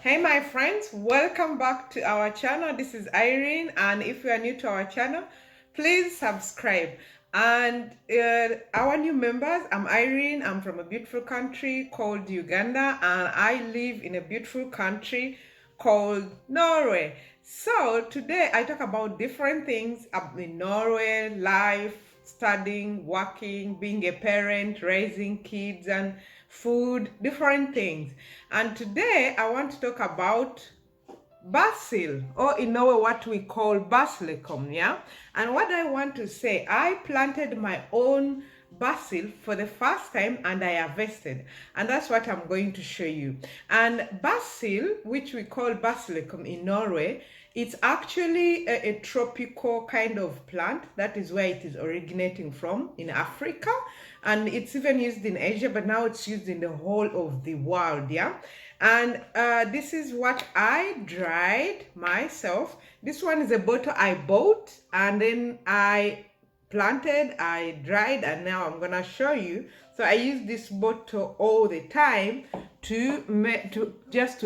Hey my friends, welcome back to our channel. This is Irene, and if you are new to our channel, please subscribe. And our new members, I'm Irene. I'm from a beautiful country called Uganda, and I live in a beautiful country called Norway. So today I talk about different things in Norway, life, studying, working, being a parent, raising kids, and food, different things. And today I want to talk about basil, or in Norway what we call basilikum. Yeah. And what I want to say, I planted my own basil for the first time and I harvested, and that's what I'm going to show you. And basil, which we call basilikum in Norway, it's actually a tropical kind of plant. That is where it is originating from, in Africa, and it's even used in Asia, but now it's used in the whole of the world. Yeah. And this is what I dried myself. This one is a bottle I bought, and then I planted, I dried, and now I'm gonna show you. So I use this bottle all the time to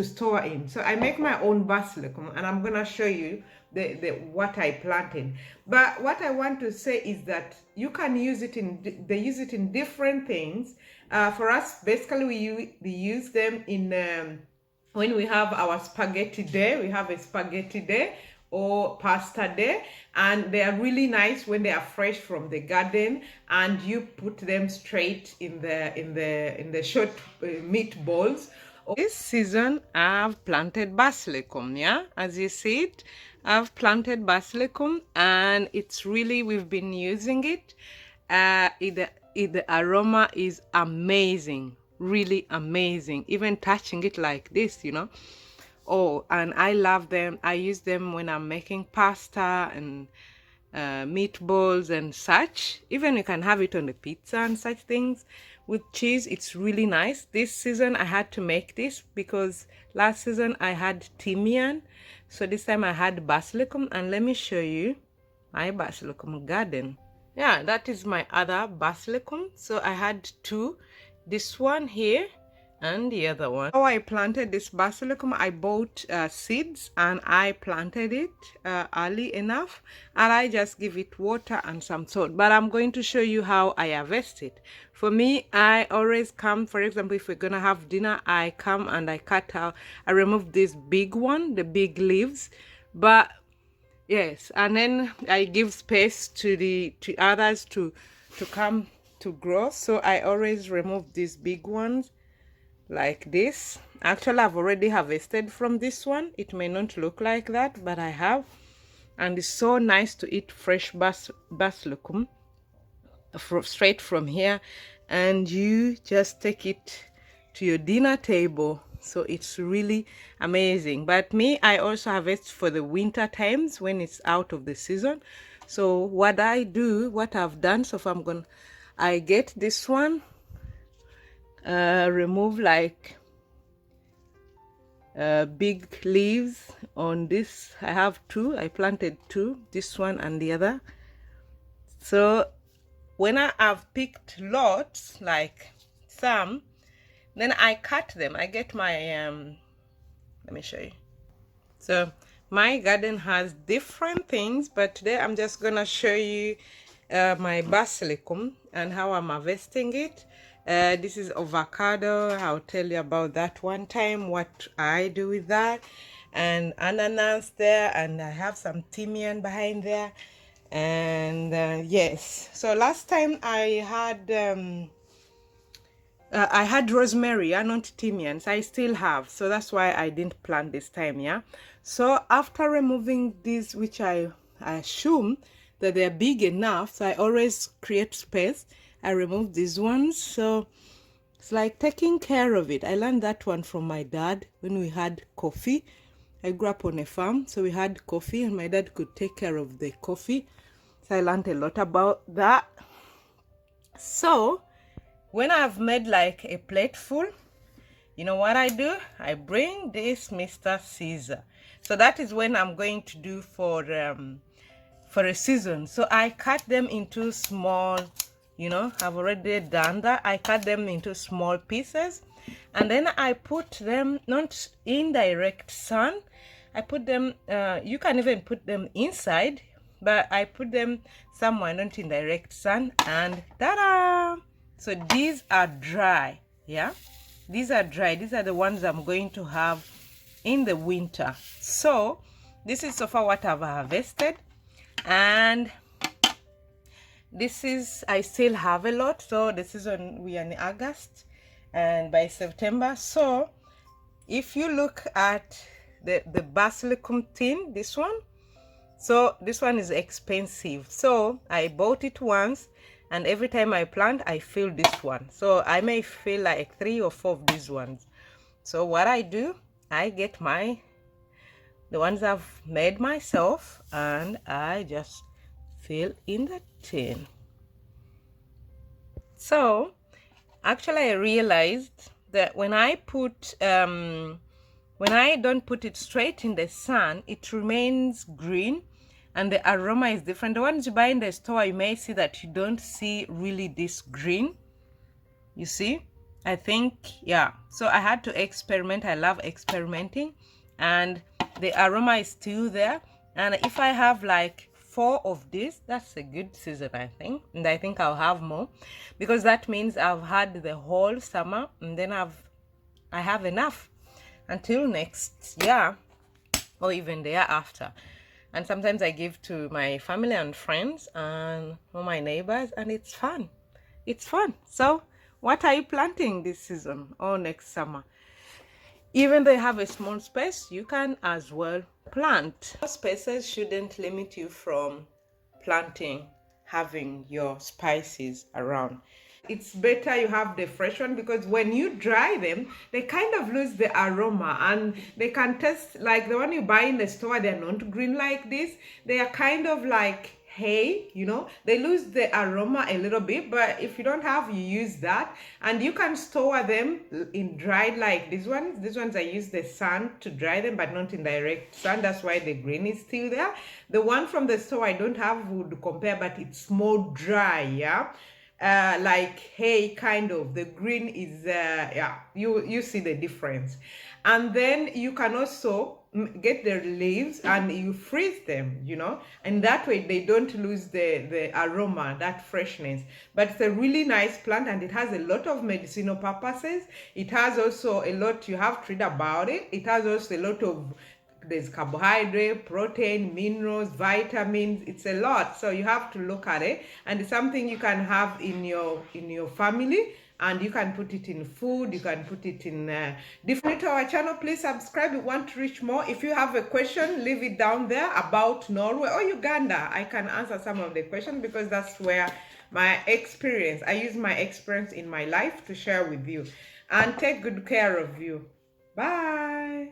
store in. So I make my own basilikum, and I'm gonna show you what I planted. But what I want to say is that you can use it they use it in different things. For us, basically we use them in when we have our spaghetti day. We have a spaghetti day or pasta day, and they are really nice when they are fresh from the garden, and you put them straight in the short meatballs. This season I've planted basilikum. Yeah, as you see it, I've planted basilikum, and it's really, we've been using it. The aroma is amazing, really amazing. Even touching it like this, oh, and I love them. I use them when I'm making pasta and meatballs and such. Even you can have it on the pizza and such things with cheese. It's really nice. This season I had to make this because last season I had thymian, so this time I had basilikum. And let me show you my basilikum garden. Yeah, that is my other basilikum. So I had two, this one here and the other one. How I planted this basilikum, I bought seeds and I planted it early enough, and I just give it water and some salt. But I'm going to show you how I harvest it. For me, I always come, for example, if we're gonna have dinner, I come and I cut out, I remove this big one, the big leaves, but yes, and then I give space to others to come to grow. So I always remove these big ones like this. Actually, I've already harvested from this one. It may not look like that, but I have. And it's so nice to eat fresh basilikum straight from here, and you just take it to your dinner table. So it's really amazing. But me, I also harvest for the winter times when it's out of the season. So what I've done, so if I get this one, remove like big leaves on this. I have two, I planted two, this one and the other. So when I have picked lots, like some, then I cut them. I get my let me show you. So my garden has different things, but today I'm just gonna show you my basilikum and how I'm harvesting it. This is avocado. I'll tell you about that one time, what I do with that. And ananas there, and I have some thymian behind there. And yes, so last time I had rosemary, not thymian. So I still have, so that's why I didn't plant this time. Yeah, so after removing these, which I assume that they're big enough, so I always create space, I remove these ones. So it's like taking care of it. I learned that one from my dad when we had coffee. I grew up on a farm, so we had coffee, and my dad could take care of the coffee. So I learned a lot about that. So when I've made like a plate full, you know what I do? I bring this Mr. Caesar. So that is when I'm going to do for a season. So I cut them into small you know, I've already done that. I cut them into small pieces, and then I put them not in direct sun. I put them, you can even put them inside, but I put them somewhere not in direct sun, and ta-da! So these are dry, yeah? These are dry. These are the ones I'm going to have in the winter. So this is so far what I've harvested, and this is, I still have a lot. So the season, we are in August, and by September, so if you look at the Basilikum tin, this one, so this one is expensive. So I bought it once, and every time I plant I fill this one, so I may fill like 3 or 4 of these ones. So what I do, I get the ones I've made myself, and I just fill in the tin. So actually I realized that when I put when I don't put it straight in the sun, it remains green and the aroma is different. The ones you buy in the store, you may see that you don't see really this green, you see. I think, yeah, so I had to experiment. I love experimenting, and the aroma is still there. And if I have like 4 of this, that's a good season, I think. And I think I'll have more, because that means I've had the whole summer, and then I have enough until next year, or even the year after. And sometimes I give to my family and friends and all my neighbors, and it's fun. It's fun. So what are you planting this season or next summer? Even though you have a small space, you can as well plant. Spaces shouldn't limit you from planting, having your spices around. It's better you have the fresh one, because when you dry them, they kind of lose the aroma, and they can taste like the one you buy in the store. They're not green like this. They are kind of like hay, you know. They lose the aroma a little bit, but if you don't have, you use that. And you can store them in dried like these ones. These ones I use the sun to dry them, but not in direct sun. That's why the green is still there. The one from the store I don't have would compare, but it's more dry, yeah. Like hay kind of. The green is yeah, you see the difference. And then you can also get the leaves and you freeze them, you know, and that way they don't lose the aroma, that freshness. But it's a really nice plant, and it has a lot of medicinal purposes. It has also a lot, you have to read about it. It has also a lot of, there's carbohydrate, protein, minerals, vitamins. It's a lot, so you have to look at it, and it's something you can have in your family, and you can put it in food. You can put it in different. To our channel, please subscribe. We want to reach more. If you have a question, leave it down there about Norway or Uganda. I can answer some of the questions, because that's where my experience, I use my experience in my life to share with you, and take good care of you. Bye.